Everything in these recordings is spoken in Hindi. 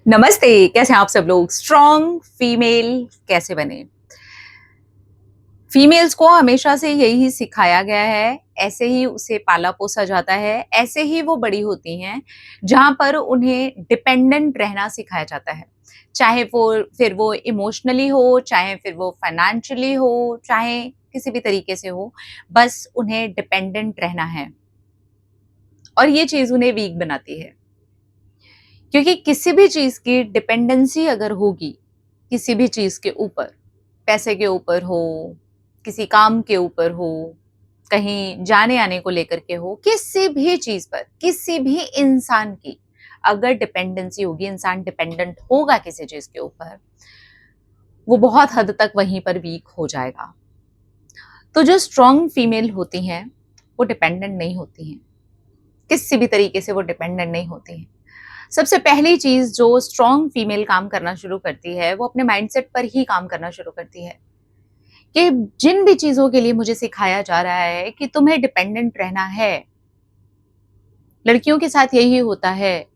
नमस्ते, कैसे हैं आप सब लोग? स्ट्रॉन्ग फीमेल कैसे बने? फीमेल्स को हमेशा से यही सिखाया गया है, ऐसे ही उसे पाला-पोसा जाता है, ऐसे ही वो बड़ी होती हैं, जहाँ पर उन्हें डिपेंडेंट रहना सिखाया जाता है। चाहे वो इमोशनली हो, चाहे फिर वो फाइनेंशियली हो, चाहे किसी भी तरीके से हो, बस उन्हें डिपेंडेंट रहना है और ये चीज़ उन्हें वीक बनाती है। क्योंकि किसी भी चीज़ की डिपेंडेंसी अगर होगी, किसी भी चीज़ के ऊपर, पैसे के ऊपर हो, किसी काम के ऊपर हो, कहीं जाने-आने को लेकर के हो, किसी भी चीज़ पर, किसी भी इंसान की अगर डिपेंडेंसी होगी, इंसान डिपेंडेंट होगा किसी चीज़ के ऊपर, वो बहुत हद तक वहीं पर वीक हो जाएगा। तो जो स्ट्रॉन्ग फीमेल होती हैं, वो डिपेंडेंट नहीं होती हैं। किसी भी तरीके से वो डिपेंडेंट नहीं होती हैं। सबसे पहली चीज़ जो स्ट्रॉन्ग फीमेल काम करना शुरू करती है, वो अपने माइंडसेट पर ही काम करना शुरू करती है, कि जिन भी चीज़ों के लिए मुझे सिखाया जा रहा है कि तुम्हें डिपेंडेंट रहना है, लड़कियों के साथ यही होता है।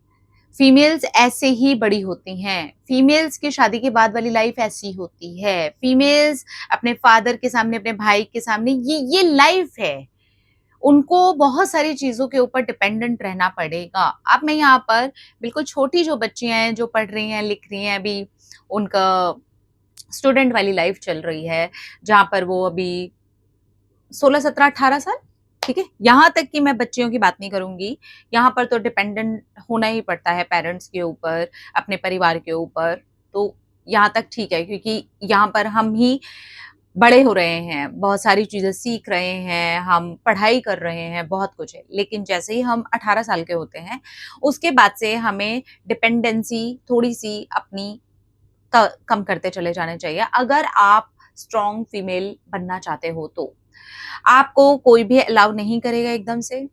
फीमेल्स ऐसे ही बड़ी होती हैं, फीमेल्स की शादी के बाद वाली लाइफ ऐसी होती है, फीमेल्स अपने फादर के सामने, अपने भाई के सामने ये लाइफ है। उनको बहुत सारी चीज़ों के ऊपर डिपेंडेंट रहना पड़ेगा। अब मैं यहाँ पर बिल्कुल छोटी जो बच्चियाँ हैं, जो पढ़ रही हैं, लिख रही हैं, अभी उनका स्टूडेंट वाली लाइफ चल रही है, जहाँ पर वो अभी 16, 17, 18 साल, ठीक है? यहाँ तक कि मैं बच्चियों की बात नहीं करूँगी, यहाँ पर तो डिपेंडेंट होना ही पड़ता है पेरेंट्स के ऊपर, अपने परिवार के ऊपर, तो यहाँ तक ठीक है क्योंकि यहाँ पर हम ही बड़े हो रहे हैं, बहुत सारी चीज़ें सीख रहे हैं, हम पढ़ाई कर रहे हैं, बहुत कुछ है। लेकिन जैसे ही हम 18 साल के होते हैं, उसके बाद से हमें डिपेंडेंसी थोड़ी-सी अपनी कम करते चले जाने चाहिए, अगर आप स्ट्रॉन्ग फीमेल बनना चाहते हो तो। आपको कोई भी अलाउ नहीं करेगा एकदम से,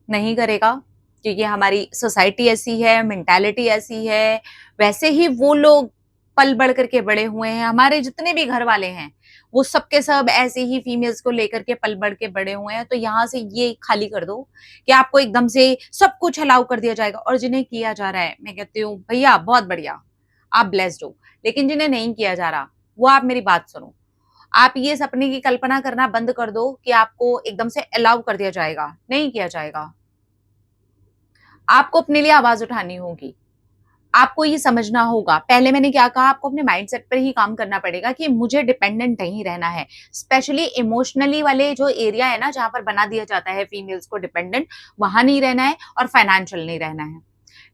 नहीं करेगा, क्योंकि हमारी सोसाइटी ऐसी है, मेंटालिटी ऐसी है, वैसे ही वो लोग पल-बढ़ करके बड़े हुए हैं, हमारे जितने भी घर वाले हैं, वो सब के सब ऐसे ही फीमेल्स को लेकर के पल-बढ़ के बड़े हुए हैं, तो यहाँ से ये खाली कर दो कि आपको एकदम से सब कुछ अलाउ कर दिया जाएगा और जिन्हें किया जा रहा है, मैं कहती हूँ भैया बहुत बढ़िया, आप ब्लेस्ड हो। लेकिन जिन्हें नहीं किया जा रहा, वो आप मेरी बात सुनो। आप ये सपने की कल्पना करना बंद कर दो कि आपको एकदम से अलाउ कर दिया जाएगा, नहीं किया जाएगा। आपको अपने लिए आवाज़ उठानी होगी। आपको ये समझना होगा, पहले मैंने क्या कहा आपको अपने माइंडसेट पर ही काम करना पड़ेगा कि मुझे डिपेंडेंट नहीं रहना है। स्पेशली इमोशनली वाले जो एरिया है ना, जहाँ पर बना दिया जाता है फीमेल्स को डिपेंडेंट, वहाँ नहीं रहना है और फाइनेंशियल नहीं रहना है।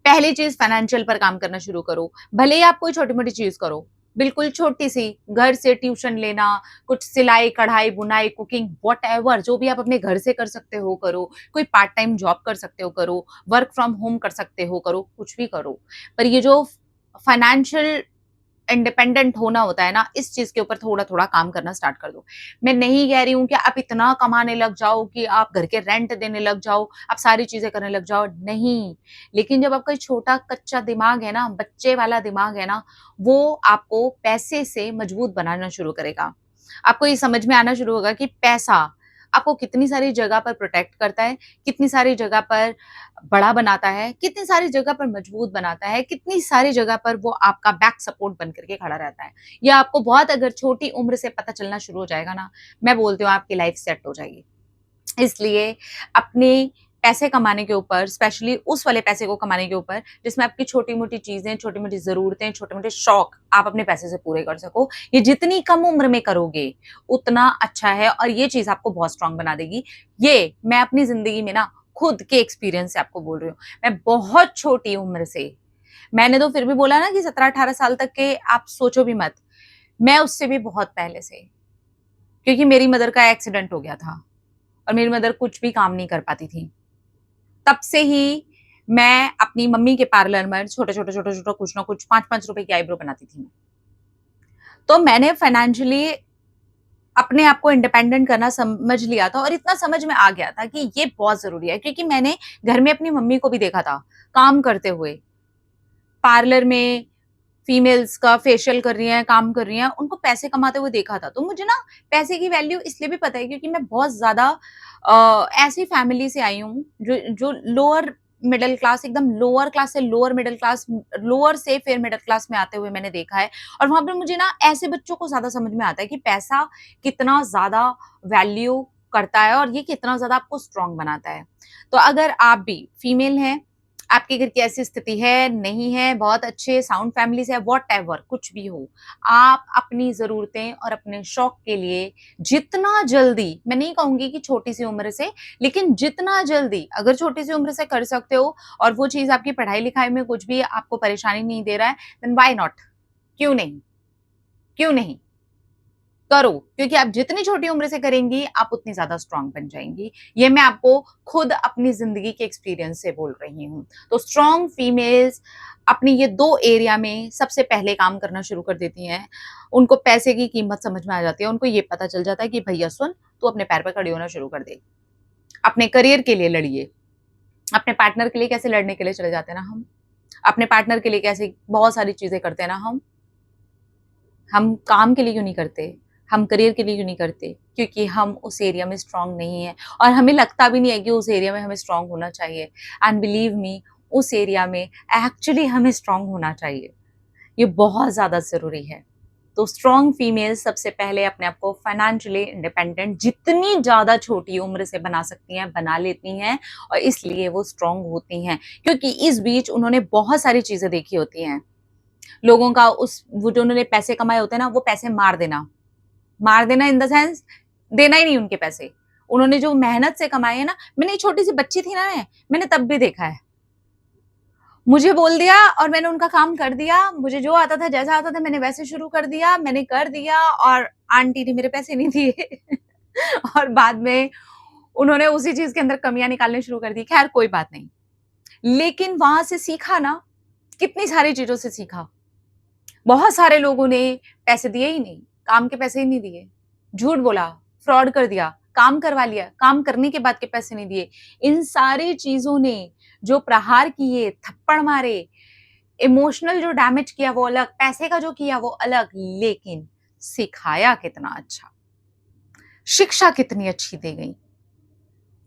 पहली चीज़ फाइनेंशियल पर काम करना शुरू करो। भले ही आप कोई छोटी-मोटी चीज़ करो, बिल्कुल छोटी-सी, घर से ट्यूशन लेना, कुछ सिलाई, कढ़ाई, बुनाई, कुकिंग व्हाटएवर जो भी आप अपने घर से कर सकते हो करो। कोई पार्ट टाइम जॉब कर सकते हो करो, वर्क फ्रॉम होम कर सकते हो करो, कुछ भी करो। पर ये जो फाइनेंशियल इंडिपेंडेंट होना होता है ना, इस चीज़ के ऊपर थोड़ा-थोड़ा काम करना स्टार्ट कर दो। मैं नहीं कह रही हूँ कि आप इतना कमाने लग जाओ कि आप घर के रेंट देने लग जाओ, आप सारी चीज़ें करने लग जाओ, नहीं। लेकिन जब आपका छोटा कच्चा दिमाग है ना, बच्चे वाला दिमाग है ना, वो आपको पैसे से मजबूत बनाना शुरू करेगा। आपको ये समझ में आना शुरू होगा कि पैसा आपको कितनी सारी जगह पर प्रोटेक्ट करता है, कितनी सारी जगह पर बड़ा बनाता है, कितनी सारी जगह पर मजबूत बनाता है, कितनी सारी जगह पर वो आपका बैक सपोर्ट बन करके खड़ा रहता है। ये आपको बहुत अगर छोटी उम्र से पता चलना शुरू हो जाएगा ना, मैं बोलती हूँ आपकी लाइफ सेट हो जाएगी। इसलिए अपने पैसे कमाने के ऊपर, स्पेशली उस वाले पैसे को कमाने के ऊपर जिसमें आपकी छोटी-मोटी चीज़ें, छोटी-मोटी ज़रूरतें, छोटे-मोटे शौक आप अपने पैसे से पूरे कर सको। ये जितनी कम उम्र में करोगे, उतना अच्छा है और ये चीज़ आपको बहुत स्ट्रॉन्ग बना देगी। ये मैं अपनी ज़िंदगी में ना खुद के एक्सपीरियंस से आपको बोल रही हूँ। मैं बहुत छोटी उम्र से, मैंने तो फिर भी बोला ना कि 17-18 साल तक के आप सोचो भी मत। मैं उससे भी बहुत पहले से, क्योंकि मेरी मदर का एक्सीडेंट हो गया था और मेरी मदर कुछ भी काम नहीं कर पाती थी। तब से ही मैं अपनी मम्मी के पार्लर में छोटे-छोटे कुछ ना कुछ 5-5 रुपए की आईब्रो बनाती थी मैं। तो मैंने फाइनेंशियली अपने आप को इंडिपेंडेंट करना समझ लिया था और इतना समझ में आ गया था कि ये बहुत ज़रूरी है क्योंकि मैंने घर में अपनी मम्मी को भी देखा था, काम करते हुए। पार्लर में फीमेल्स का फेशियल कर रही हैं, काम कर रही हैं, उनको पैसे कमाते हुए देखा था। तो मुझे ना पैसे की वैल्यू इसलिए भी पता है क्योंकि मैं बहुत ज़्यादा ऐसी फैमिली से आई हूँ जो जो लोअर मिडिल क्लास, एकदम लोअर क्लास से लोअर मिडिल क्लास, लोअर से फिर मिडिल क्लास में आते हुए मैंने देखा है। और वहाँ पे मुझे ना ऐसे बच्चों को ज़्यादा समझ में आता है कि पैसा कितना ज़्यादा वैल्यू करता है और ये कितना ज़्यादा आपको स्ट्रॉन्ग बनाता है। तो अगर आप भी फीमेल हैं, आपके घर की ऐसी स्थिति है, नहीं है, बहुत अच्छे साउंड फैमिली से है, व्हाटएवर कुछ भी हो, आप अपनी ज़रूरतें और अपने शौक के लिए जितना जल्दी, मैं नहीं कहूँगी कि छोटी-सी उम्र से, लेकिन जितना जल्दी अगर छोटी-सी उम्र से कर सकते हो और वो चीज़ आपकी पढ़ाई-लिखाई में कुछ भी आपको परेशानी नहीं दे रहा है, देन व्हाई नॉट? क्यों नहीं? क्यों नहीं? करो, क्योंकि आप जितनी छोटी उम्र से करेंगी, आप उतनी ज़्यादा स्ट्रॉन्ग बन जाएँगी। ये मैं आपको खुद अपनी ज़िंदगी के एक्सपीरियंस से बोल रही हूँ। तो स्ट्रॉन्ग फीमेल्स अपनी ये 2 एरिया में सबसे पहले काम करना शुरू कर देती हैं। उनको पैसे की कीमत समझ में आ जाती है, उनको ये पता चल जाता है कि भैया सुन, तू अपने पैर पे खड़ी होना शुरू कर दे। अपने करियर के लिए लड़िए, अपने पार्टनर के लिए कैसे लड़ने के लिए चले जाते हैं ना हम, अपने पार्टनर के लिए कैसे बहुत सारी चीज़ें करते हैं ना हम काम के लिए क्यों नहीं करते? हम करियर के लिए क्यों नहीं करते? क्योंकि हम उस एरिया में स्ट्रॉन्ग नहीं हैं और हमें लगता भी नहीं है कि उस एरिया में हमें स्ट्रॉन्ग होना चाहिए। एंड बिलीव मी, उस एरिया में एक्चुअली हमें स्ट्रॉन्ग होना चाहिए। ये बहुत ज़्यादा ज़रूरी है। तो स्ट्रॉन्ग फीमेल्स सबसे पहले अपने आप को फाइनेंशियली इंडिपेंडेंट जितनी ज़्यादा छोटी उम्र से बना सकती हैं, बना लेती हैं और इसलिए वो स्ट्रॉन्ग होती हैं। क्योंकि इस बीच उन्होंने बहुत सारी चीज़ें देखी होती हैं। लोगों का उस वो जो उन्होंने पैसे कमाए होते हैं ना, वो पैसे मार देना इन द सेंस देना ही नहीं उनके पैसे। उन्होंने जो मेहनत से कमाए हैं ना, मैंने एक छोटी-सी बच्ची थी ना मैंने तब भी देखा है। मुझे बोल दिया और मैंने उनका काम कर दिया। मुझे जो आता था, जैसा आता था मैंने वैसे शुरू कर दिया, मैंने कर दिया और आंटी ने मेरे पैसे नहीं दिए। और बाद में उन्होंने उसी चीज़ के अंदर कमियाँ निकालनी शुरू कर दी। खैर कोई बात नहीं। लेकिन वहाँ से सीखा ना, कितनी सारी चीज़ों से सीखा। बहुत सारे लोगों ने पैसे दिए ही नहीं, काम के पैसे ही नहीं दिए। झूठ बोला, फ्रॉड कर दिया, काम करवा लिया, काम करने के बाद के पैसे नहीं दिए। इन सारी चीज़ों ने जो प्रहार किए, थप्पड़ मारे, इमोशनल जो डैमेज किया वो अलग, पैसे का जो किया वो अलग, लेकिन सिखाया कितना अच्छा, शिक्षा कितनी अच्छी दी गई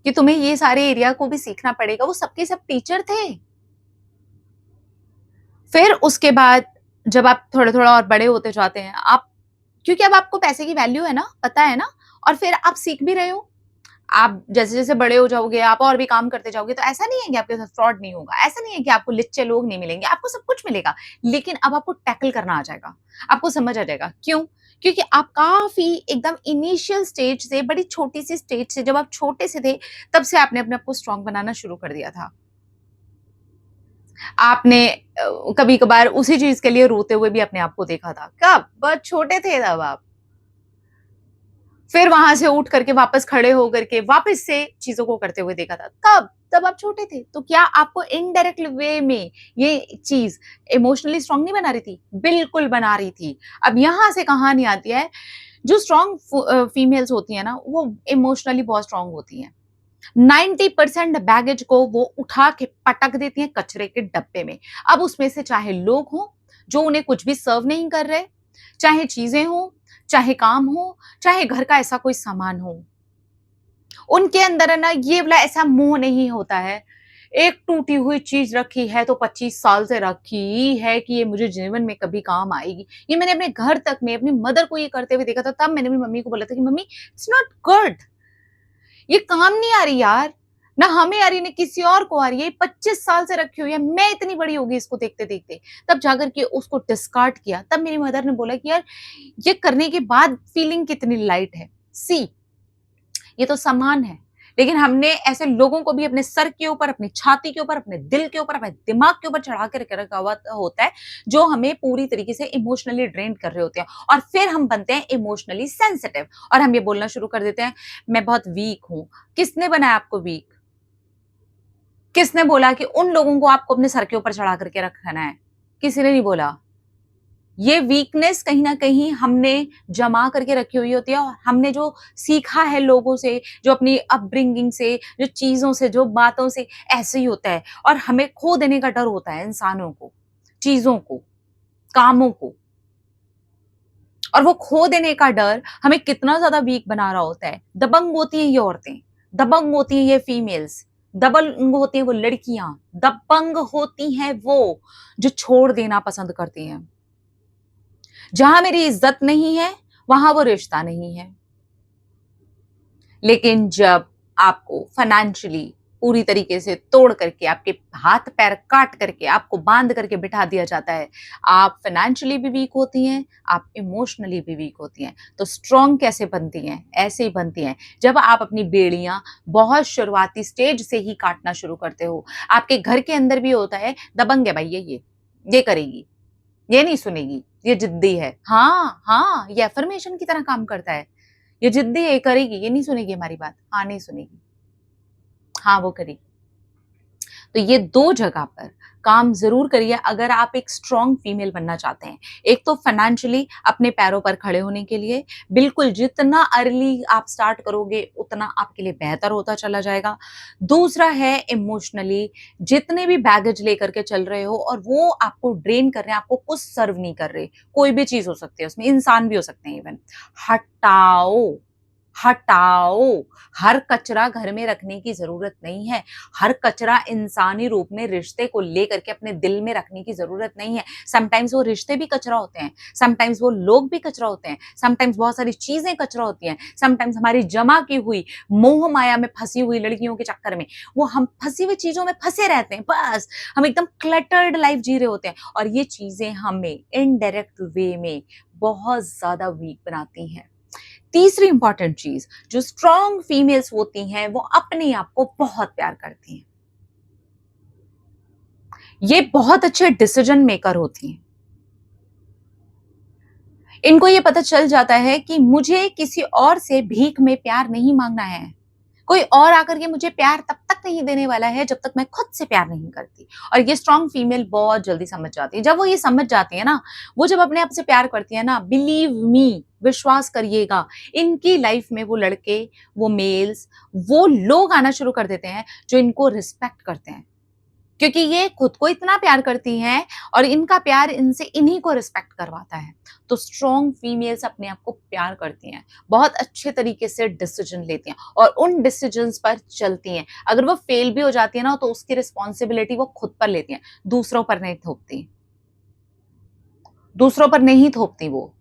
कि तुम्हें ये सारे एरिया को भी सीखना पड़ेगा। वो सबके सब टीचर थे। फिर उसके बाद जब आप थोड़ा-थोड़ा और बड़े होते जाते हैं, आप क्योंकि अब आपको पैसे की वैल्यू है ना, पता है ना और फिर आप सीख भी रहे हो। आप जैसे-जैसे बड़े हो जाओगे, आप और भी काम करते जाओगे, तो ऐसा नहीं है कि आपके साथ फ्रॉड नहीं होगा, ऐसा नहीं है कि आपको लुच्चे लोग नहीं मिलेंगे, आपको सब कुछ मिलेगा। लेकिन अब आपको टैकल करना आ जाएगा, आपको समझ आ जाएगा। क्यों? क्योंकि आप काफ़ी एकदम इनिशियल स्टेज से, बड़ी छोटी-सी स्टेज से, जब आप छोटे से थे, तब से आपने अपने आप को स्ट्रॉन्ग बनाना शुरू कर दिया था। आपने कभी-कभार उसी चीज़ के लिए रोते हुए भी अपने आप को देखा था। कब? बहुत छोटे थे तब आप। फिर वहाँ से उठ करके वापस खड़े होकर के वापस से चीज़ों को करते हुए देखा था। कब? तब आप छोटे थे। तो क्या आपको इनडायरेक्ट वे में ये चीज़ इमोशनली स्ट्रॉन्ग नहीं बना रही थी? बिल्कुल बना रही थी। अब यहाँ से कहानी आती है, जो स्ट्रॉन्ग फीमेल्स होती हैं ना, वो इमोशनली बहुत स्ट्रॉन्ग होती हैं। 90% बैगेज को वो उठा के पटक देती हैं कचरे के डब्बे में। अब उसमें से चाहे लोग हों, जो उन्हें कुछ भी सर्व नहीं कर रहे, चाहे चीज़ें हों, चाहे काम हो, चाहे घर का ऐसा कोई सामान हो। उनके अंदर है ना ये वाला ऐसा मोह नहीं होता है। एक टूटी हुई चीज़ रखी है तो 25 साल से रखी ही है कि ये मुझे जीवन में कभी काम आएगी। ये मैंने अपने घर तक में अपनी मदर को ये करते हुए देखा था, तब मैंने अपनी मम्मी को बोला था कि मम्मी इट्स नॉट गुड। ये काम नहीं आ रही यार, ना हमें आ रही ना किसी और को आ रही है। ये 25 साल से रखी हुई है, मैं इतनी बड़ी हो गई इसको देखते-देखते। तब जाकर के उसको डिस्कार्ड किया। तब मेरी मदर ने बोला कि यार ये करने के बाद फीलिंग कितनी लाइट है। सी ये तो सामान है, लेकिन हमने ऐसे लोगों को भी अपने सर के ऊपर, अपनी छाती के ऊपर, अपने दिल के ऊपर, अपने दिमाग के ऊपर चढ़ा के रखा हुआ होता है, जो हमें पूरी तरीके से इमोशनली ड्रेन कर रहे होते हैं और फिर हम बनते हैं इमोशनली सेंसिटिव और हम ये बोलना शुरू कर देते हैं, मैं बहुत वीक हूँ। किसने बनाया आपको वीक? किसने बोला कि उन लोगों को आपको अपने सर के ऊपर चढ़ा करके रखना है? किसी ने नहीं बोला। ये वीकनेस कहीं न कहीं हमने जमा करके रखी हुई होती है और हमने जो सीखा है लोगों से, जो अपनी अपब्रिंगिंग से, जो चीज़ों से, जो बातों से, ऐसे ही होता है और हमें खो देने का डर होता है इंसानों को, चीज़ों को, कामों को और वो खो देने का डर हमें कितना ज़्यादा वीक बना रहा होता है। दबंग होती हैं ये औरतें, दबंग होती हैं ये फीमेल्स। दबंग होती हैं वो लड़कियां, दबंग होती हैं वो जो छोड़ देना पसंद करती हैं। जहां मेरी इज्जत नहीं है, वहां वो रिश्ता नहीं है। लेकिन जब आपको फाइनेंशियली पूरी तरीके से तोड़ करके, आपके हाथ पैर काट करके, आपको बांध करके बिठा दिया जाता है, आप फाइनेंशियली भी वीक होती हैं, आप इमोशनली भी वीक होती हैं। तो स्ट्रॉन्ग कैसे बनती हैं? ऐसे ही बनती हैं जब आप अपनी बेड़ियां बहुत शुरुआती स्टेज से ही काटना शुरू करते हो। आपके घर के अंदर भी होता है, दबंग है भाई ये करेगी, ये नहीं सुनेगी, ये जिद्दी है। हाँ, हाँ, ये अफ़र्मेशन की तरह काम करता है। ये जिद्दी है, ये करेगी, ये नहीं सुनेगी हमारी बात। हाँ, नहीं सुनेगी। हाँ, वो करेगी। तो ये 2 जगह पर काम ज़रूर करिए अगर आप एक स्ट्रॉन्ग फीमेल बनना चाहते हैं। एक तो फाइनेंशियली अपने पैरों पर खड़े होने के लिए, बिल्कुल जितना अर्ली आप स्टार्ट करोगे उतना आपके लिए बेहतर होता चला जाएगा। दूसरा है इमोशनली, जितने भी बैगेज लेकर के चल रहे हो और वो आपको ड्रेन कर रहे हैं, आपको कुछ सर्व नहीं कर रहे, कोई भी चीज़ हो सकती है उसमें, इंसान भी हो सकते हैं इवन, हटाओ। हटाओ। हर कचरा घर में रखने की ज़रूरत नहीं है। हर कचरा इंसानी रूप में रिश्ते को लेकर के अपने दिल में रखने की ज़रूरत नहीं है। समटाइम्स वो रिश्ते भी कचरा होते हैं, समटाइम्स वो लोग भी कचरा होते हैं, समटाइम्स बहुत सारी चीज़ें कचरा होती हैं, समटाइम्स हमारी जमा की हुई मोह माया में फँसी हुई लड़कियों के चक्कर में, वो हम फँसी हुई चीज़ों में फँसे रहते हैं बस। हम एकदम क्लटर्ड लाइफ़ जी रहे होते हैं और ये चीज़ें हमें इनडायरेक्ट वे में बहुत ज़्यादा वीक बनाती हैं। तीसरी इंपॉर्टेंट चीज जो स्ट्रॉन्ग फीमेल्स होती हैं वो अपने आप को बहुत प्यार करती हैं। ये बहुत अच्छे डिसीजन मेकर होती हैं। इनको ये पता चल जाता है कि मुझे किसी और से भीख में प्यार नहीं मांगना है। कोई और आकर के मुझे प्यार तब तक नहीं देने वाला है जब तक मैं खुद से प्यार नहीं करती। और ये स्ट्रॉन्ग फीमेल बहुत जल्दी समझ जाती है। जब वो ये समझ जाती है ना, वो जब अपने आप से प्यार करती है ना, बिलीव मी, विश्वास करिएगा, इनकी लाइफ में वो लड़के, वो मेल्स, वो लोग आना शुरू कर देते हैं जो इनको रिस्पेक्ट करते हैं। क्योंकि ये खुद को इतना प्यार करती हैं और इनका प्यार इनसे इन्हीं को रिस्पेक्ट करवाता है। तो स्ट्रॉन्ग फीमेल्स अपने आप को प्यार करती हैं, बहुत अच्छे तरीके से डिसीजन लेती हैं और उन डिसीजंस पर चलती हैं। अगर वो फेल भी हो जाती है ना, तो उसकी रिस्पॉन्सिबिलिटी वो खुद पर लेती हैं, दूसरों पर नहीं थोपती। दूसरों पर नहीं थोपती वो।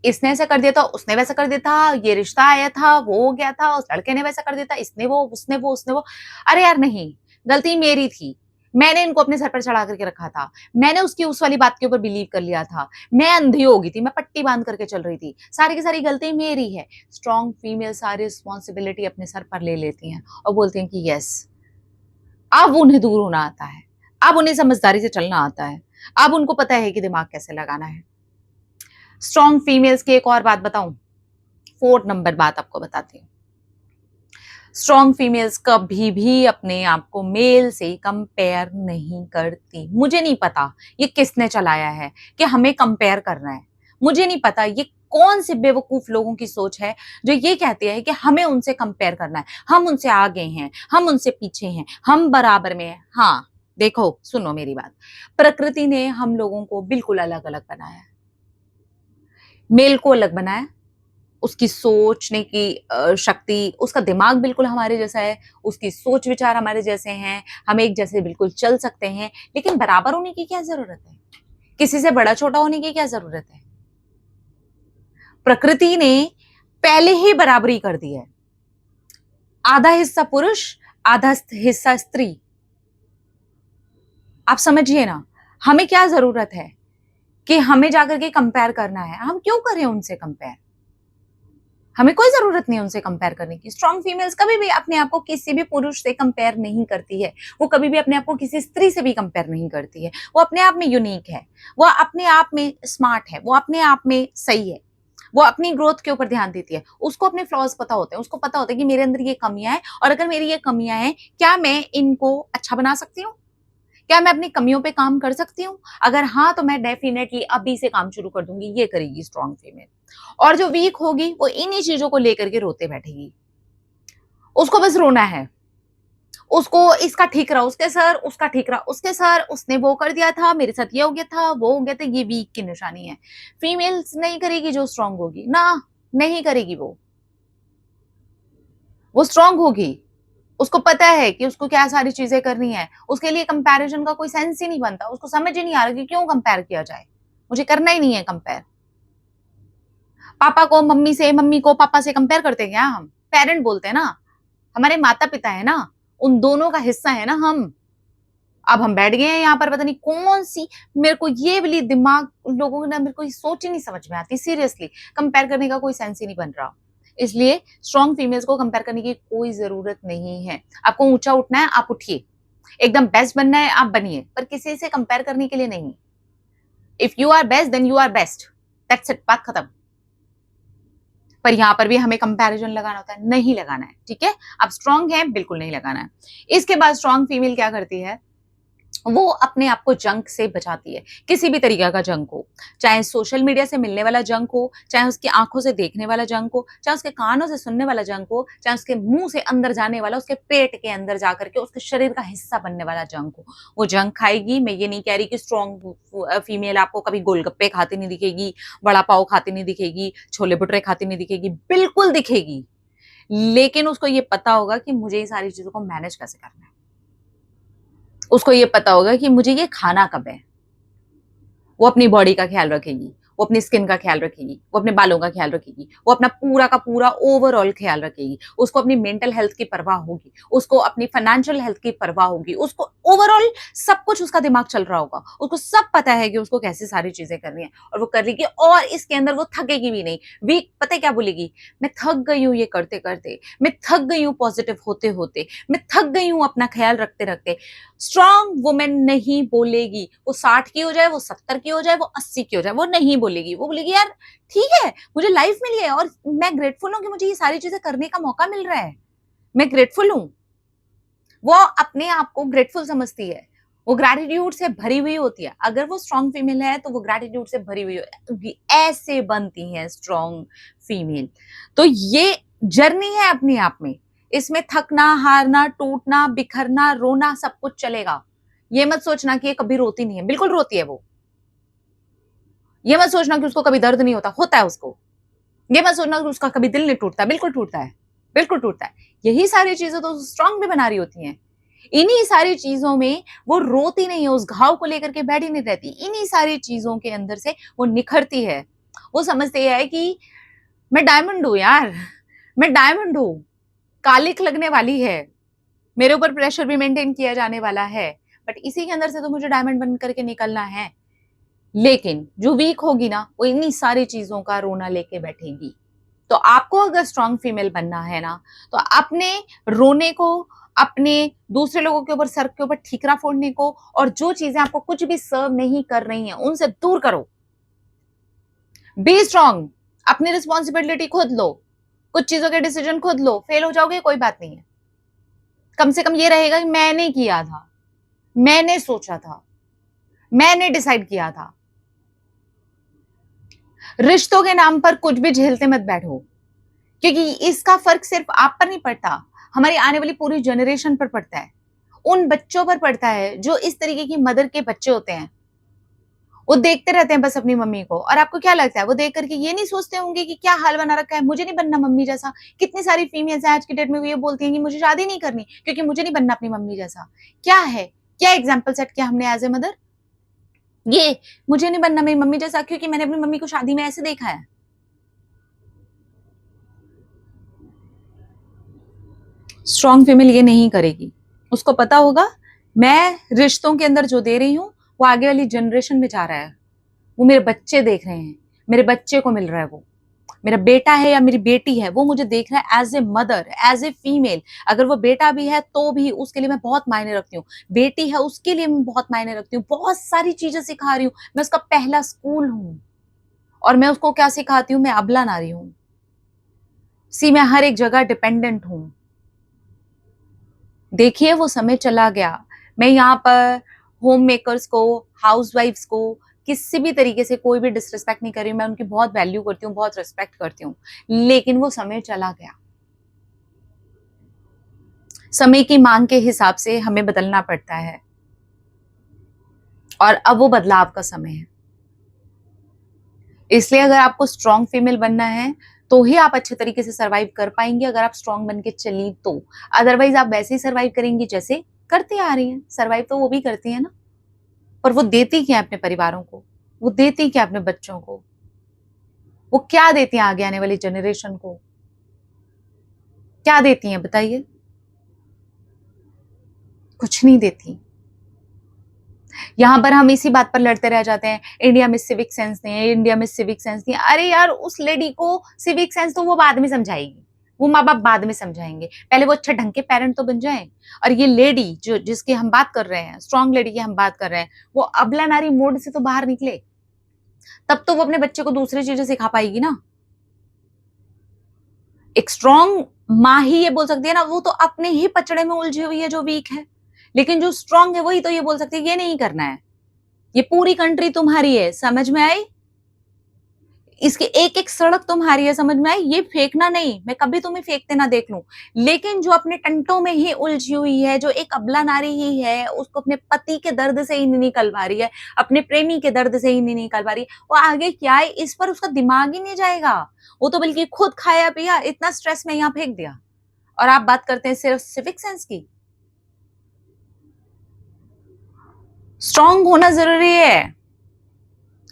इसने ऐसा कर दिया था, उसने वैसा कर दिया था, ये रिश्ता आया था, वो हो गया था, उस लड़के ने वैसा कर दिया था, इसने वो, उसने वो। अरे यार नहीं, गलती मेरी थी। मैंने इनको अपने सर पर चढ़ा करके रखा था। मैंने उसकी उस वाली बात के ऊपर बिलीव कर लिया था। मैं अंधी हो गई थी, मैं पट्टी बाँध करके चल रही थी। सारी की सारी गलती मेरी है। स्ट्रॉन्ग फीमेल सारी रिस्पॉन्सिबिलिटी अपने सर पर ले लेती हैं और बोलती हैं कि यस, अब उन्हें दूर होना आता है। अब उन्हें समझदारी से चलना आता है। अब उनको पता है कि दिमाग कैसे लगाना है। स्ट्रॉन्ग फीमेल्स की एक और बात बताऊं, 4 नंबर बात आपको बताती हूँ। स्ट्रॉन्ग फीमेल्स कभी भी अपने आप को मेल से कंपेयर नहीं करती। मुझे नहीं पता ये किसने चलाया है कि हमें कंपेयर करना है। मुझे नहीं पता ये कौन से बेवकूफ लोगों की सोच है जो ये कहते हैं कि हमें उनसे कंपेयर करना है, हम उनसे आगे हैं, हम उनसे पीछे हैं, हम बराबर में हैं। हाँ, देखो सुनो मेरी बात, प्रकृति ने हम लोगों को बिल्कुल अलग अलग बनाया है। मेल को अलग बनाया, उसकी सोचने की शक्ति, उसका दिमाग बिल्कुल हमारे जैसा है, उसकी सोच विचार हमारे जैसे हैं, हम एक जैसे बिल्कुल चल सकते हैं, लेकिन बराबर होने की क्या ज़रूरत है? किसी से बड़ा-छोटा होने की क्या ज़रूरत है? प्रकृति ने पहले ही बराबरी कर दी है। आधा हिस्सा पुरुष, आधा हिस्सा स्त्री। आप समझिए ना, हमें क्या ज़रूरत है कि हमें जाकर के कंपेयर करना है? हम क्यों करें उनसे कंपेयर? हमें कोई ज़रूरत नहीं है उनसे कंपेयर करने की। स्ट्रॉन्ग फीमेल्स कभी भी अपने आप को किसी भी पुरुष से कंपेयर नहीं करती है। वो कभी भी अपने आप को किसी स्त्री से भी कंपेयर नहीं करती है। वो अपने आप में यूनिक है। वो अपने आप में स्मार्ट है। वो अपने आप में सही है। वो अपनी ग्रोथ के ऊपर ध्यान देती है। उसको अपने फ्लॉज़ पता होते हैं। उसको पता होता है कि मेरे अंदर ये कमियाँ हैं और अगर मेरी ये कमियाँ हैं, क्या मैं इनको अच्छा बना सकती हूँ? क्या मैं अपनी कमियों पे काम कर सकती हूँ? अगर हाँ, तो मैं डेफ़िनेटली अभी से काम शुरू कर दूँगी, ये करेगी स्ट्रॉन्ग फीमेल। और जो वीक होगी, वो इन्हीं चीज़ों को लेकर के रोते बैठेगी। उसको बस रोना है। उसको इसका ठीक रहा उसके सर, उसका ठीक रहा उसके सर, उसने वो कर दिया था, मेरे साथ ये हो गया था, वो हो गया था, ये वीक की निशानी है। फीमेल्स नहीं करेगी जो स्ट्रॉन्ग होगी, ना, नहीं करेगी वो। वो स्ट्रॉन्ग होगी। उसको पता है कि उसको क्या सारी चीजें करनी है, उसके लिए कंपैरिजन का कोई सेंस ही नहीं बनता, उसको समझ ही नहीं आ रहा कि क्यों कंपेयर किया जाए, मुझे करना ही नहीं है कंपेयर। पापा को मम्मी से, मम्मी को पापा से कंपेयर करते हैं क्या हम? पेरेंट बोलते हैं ना, हमारे माता पिता है ना, उन दोनों का हिस्सा है ना हम। अब हम बैठ गए हैं यहाँ पर, पता नहीं कौन सी, मेरे को ये वाली दिमाग लोगों ने, मेरे को ये सोच ही नहीं समझ में आती सीरियसली। कंपेयर करने का कोई सेंस ही नहीं बन रहा। इसलिए स्ट्रॉन्ग फीमेल्स को कंपेयर करने की कोई जरूरत नहीं है। आपको ऊंचा उठना है, आप उठिए, एकदम बेस्ट बनना है, आप बनिए, पर किसी से कंपेयर करने के लिए नहीं। If you are best then you are best, that's it, बात खत्म। पर यहाँ पर भी हमें कंपैरिजन लगाना होता है, नहीं लगाना है, ठीक है। आप स्ट्रांग हैं, बिल्कुल नहीं लगाना है। इसके बाद स्ट्रांग फीमेल क्या करती है, वो अपने आप को जंक से बचाती है, किसी भी तरीके का जंक हो, चाहे सोशल मीडिया से मिलने वाला जंक हो, चाहे उसकी आंखों से देखने वाला जंक हो, चाहे उसके कानों से सुनने वाला जंक हो, चाहे उसके मुंह से अंदर जाने वाला, उसके पेट के अंदर जाकर के उसके शरीर का हिस्सा बनने वाला जंक हो, वो जंक खाएगी। मैं ये नहीं कह रही कि स्ट्रॉन्ग फीमेल आपको कभी गोलगप्पे खाती नहीं दिखेगी, बड़ा पाव खाती नहीं दिखेगी, छोले भटूरे खाती नहीं दिखेगी, बिल्कुल दिखेगी, लेकिन उसको ये पता होगा कि मुझे ये सारी चीजों को मैनेज कैसे करना है। उसको ये पता होगा कि मुझे ये खाना कब है। वो अपनी बॉडी का ख्याल रखेगी, वो अपनी स्किन का ख्याल रखेगी, वो अपने बालों का ख्याल रखेगी, वो अपना पूरा का पूरा ओवरऑल ख्याल रखेगी। उसको अपनी मेंटल हेल्थ की परवाह होगी, उसको अपनी फाइनेंशियल हेल्थ की परवाह होगी, उसको ओवरऑल सब कुछ उसका दिमाग चल रहा होगा। उसको सब पता है कि उसको कैसे सारी चीजें करनी है और वो कर लेगी, और इसके अंदर वो थकेगी भी नहीं। वीक पता है क्या बोलेगी, मैं थक गई हूँ ये करते करते, मैं थक गई हूँ पॉजिटिव होते होते, मैं थक गई हूँ अपना ख्याल रखते रखते। स्ट्रॉन्ग वुमेन नहीं बोलेगी, वो 60 की हो जाए, वो 70 की हो जाए, वो 80 की हो जाए, वो नहीं बोलेगी। वो बोलेगी यार ठीक है, मुझे लाइफ मिली है और मैं ग्रेटफुल हूं कि मुझे ये सारी चीजें करने का मौका मिल रहा है, मैं ग्रेटफुल हूं। वो अपने आप को ग्रेटफुल समझती है, वो ग्रैटिट्यूड से भरी हुई होती है। अगर वो स्ट्रॉन्ग फीमेल है तो वो ग्रैटिट्यूड से भरी हुई होती है। ऐसे बनती है स्ट्रॉन्ग फीमेल। तो ये जर्नी है अपने आप में, इसमें थकना, हारना, टूटना, बिखरना, रोना सब कुछ चलेगा। ये मत सोचना कि ये कभी रोती नहीं है, बिल्कुल रोती है वो। ये मत सोचना कि उसको कभी दर्द नहीं होता, होता है उसको। ये मत सोचना कि उसका कभी दिल नहीं टूटता, बिल्कुल टूटता है, बिल्कुल टूटता है। यही सारी चीजें तो स्ट्रांग भी बना रही होती हैं। इन्हीं सारी चीजों में वो रोती नहीं है, उस घाव को लेकर के बैठी नहीं रहती। इन्हीं सारी चीजों के अंदर से वो निखरती है। वो समझती है कि मैं डायमंड हूं यार, मैं डायमंड हूं, कालिक लगने वाली है, मेरे ऊपर प्रेशर भी मेंटेन किया जाने वाला है, बट इसी के अंदर से तो मुझे डायमंड बन करके निकलना है। लेकिन जो वीक होगी ना, वो इन्हीं सारी चीजों का रोना लेके बैठेगी। तो आपको अगर स्ट्रांग फीमेल बनना है ना, तो अपने रोने को, अपने दूसरे लोगों के ऊपर, सर के ऊपर ठीकरा फोड़ने को, और जो चीजें आपको कुछ भी सर्व नहीं कर रही हैं उनसे दूर करो। बी स्ट्रांग, अपनी रिस्पॉन्सिबिलिटी खुद लो, कुछ चीजों के डिसीजन खुद लो। फेल हो जाओगे कोई बात नहीं है, कम से कम ये रहेगा कि मैंने किया था, मैंने सोचा था, मैंने डिसाइड किया था। रिश्तों के नाम पर कुछ भी झेलते मत बैठो, क्योंकि इसका फर्क सिर्फ आप पर नहीं पड़ता, हमारी आने वाली पूरी जनरेशन पर पड़ता है। उन बच्चों पर पड़ता है जो इस तरीके की मदर के बच्चे होते हैं। वो देखते रहते हैं बस अपनी मम्मी को, और आपको क्या लगता है वो देख करके ये नहीं सोचते होंगे कि क्या हाल बना रखा है, मुझे नहीं बनना मम्मी जैसा। कितनी सारी फीमेल्स हैं आज की डेट में, वो ये बोलती हैं कि मुझे शादी नहीं करनी क्योंकि मुझे नहीं बनना अपनी मम्मी जैसा। क्या है, क्या एग्जाम्पल सेट किया हमने एज ए मदर, ये मुझे नहीं बनना मेरी मम्मी जैसा क्योंकि मैंने अपनी मम्मी को शादी में ऐसे देखा है। स्ट्रॉन्ग फीमेल ये नहीं करेगी। उसको पता होगा मैं रिश्तों के अंदर जो दे रही हूँ वो आगे वाली जनरेशन में जा रहा है, वो मेरे बच्चे देख रहे हैं, मेरे बच्चे को मिल रहा है, वो मेरा बेटा है या मेरी बेटी है, वो मुझे देख रहा है as a mother, as a female. अगर वो बेटा भी है तो भी उसके लिए मैं बहुत मायने रखती हूँ, बेटी है उसके लिए मैं बहुत मायने रखती हूँ, बहुत सारी चीजें सिखा रही हूँ। मैं उसका पहला स्कूल हूँ, और मैं उसको क्या सिखाती हूँ, मैं अबला नारी हूँ। सी मैं हर एक जगह डिपेंडेंट हूँ। देखिए वो समय चला गया। मैं यहाँ पर होम मेकर्स को, हाउसवाइफ्स को किसी भी तरीके से कोई भी डिसरिस्पेक्ट नहीं कर रही हूँ, मैं उनकी बहुत वैल्यू करती हूँ, बहुत रिस्पेक्ट करती हूँ, लेकिन वो समय चला गया। समय की मांग के हिसाब से हमें बदलना पड़ता है, और अब वो बदलाव का समय है। इसलिए अगर आपको स्ट्रॉन्ग फीमेल बनना है तो ही आप अच्छे तरीके से सर्वाइव कर पाएंगे, अगर आप स्ट्रांग बन के चली तो। अदरवाइज आप वैसे ही सर्वाइव करेंगी जैसे करती आ रही हैं। सर्वाइव तो वो भी करती है ना, पर वो देती क्या है अपने परिवारों को, वो देती क्या अपने बच्चों को, वो क्या देती हैं आगे आने वाली जनरेशन को, क्या देती हैं बताइए? कुछ नहीं देती। यहाँ पर हम इसी बात पर लड़ते रह जाते हैं, इंडिया में सिविक सेंस नहीं है, इंडिया में सिविक सेंस नहीं है। अरे यार, उस लेडी को सिविक सेंस तो वो बाद में समझाएगी, वो माँ-बाप बाद में समझाएँगे। पहले वो अच्छे ढंग के पेरेंट तो बन जाएँ। और ये लेडी जो जिसकी हम बात कर रहे हैं, स्ट्रॉन्ग लेडी की हम बात कर रहे हैं, वो अबला नारी मोड से तो बाहर निकले, तब तो वो अपने बच्चे को दूसरी चीज़ें सिखा पाएगी ना। एक स्ट्रॉन्ग माँ ही ये बोल सकती है ना, वो तो अपने ही पचड़े में उलझी हुई है जो वीक है। लेकिन जो स्ट्रॉन्ग है वही तो ये बोल सकती है, ये नहीं करना है। ये पूरी कंट्री तुम्हारी है, समझ में आई? इसकी एक-एक सड़क तुम्हारी है, समझ में आई? ये फेंकना नहीं, मैं कभी तुम्हें फेंकते ना देख लूँ। लेकिन जो अपने टंटों में ही उलझी हुई है, जो एक अबला नारी ही है, उसको अपने पति के दर्द से ही नहीं निकल पा रही है, अपने प्रेमी के दर्द से ही नहीं निकल पा रही है, वो आगे क्या है इस पर उसका दिमाग ही नहीं जाएगा। वो तो बल्कि खुद खाया-पिया, इतना स्ट्रेस में यहाँ फेंक दिया। और आप बात करते हैं सिर्फ सिविक सेंस की। स्ट्रॉन्ग होना ज़रूरी है।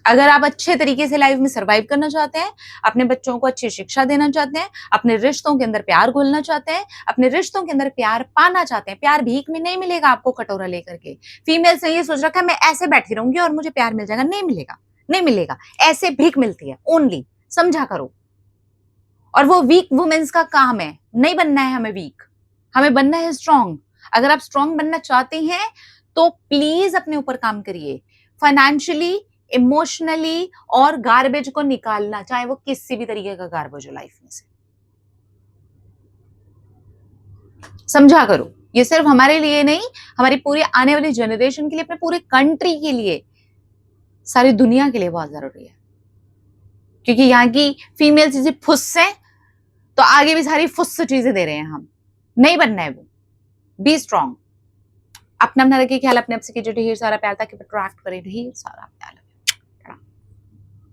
अगर आप अच्छे तरीके से लाइफ में सर्वाइव करना चाहते हैं, अपने बच्चों को अच्छी शिक्षा देना चाहते हैं, अपने रिश्तों के अंदर प्यार घोलना चाहते हैं, अपने रिश्तों के अंदर प्यार पाना चाहते हैं, प्यार भीख में नहीं मिलेगा आपको कटोरा लेकर के। फीमेल्स ने ये सोच रखा है मैं ऐसे बैठी रहूंगी और मुझे प्यार मिल जाएगा, नहीं मिलेगा, नहीं मिलेगा। ऐसे भीख मिलती है ओनली, समझा करो। और वो वीक वुमेन्स का काम है, नहीं बनना है हमें वीक, हमें बनना है स्ट्रांग। अगर आप स्ट्रांग बनना चाहते हैं तो प्लीज अपने ऊपर काम करिए, फाइनेंशियली, इमोशनली, और गार्बेज को निकालना, चाहे वो किसी भी तरीके का गार्बेज हो लाइफ में से। समझा करो, ये सिर्फ हमारे लिए नहीं, हमारी पूरी आने वाली जनरेशन के लिए, अपने पूरे कंट्री के लिए, सारी दुनिया के लिए बहुत जरूरी है। क्योंकि यहाँ की फीमेल चीजें फुस है, तो आगे भी सारी फुस चीजें दे रहे हैं हम। नहीं बनना है वो। B strong. अपना रखिए ख्याल, अपने आप से कीजिए ढेर सारा प्यार, ताकि अट्रैक्ट करें ढेर सारा प्यार।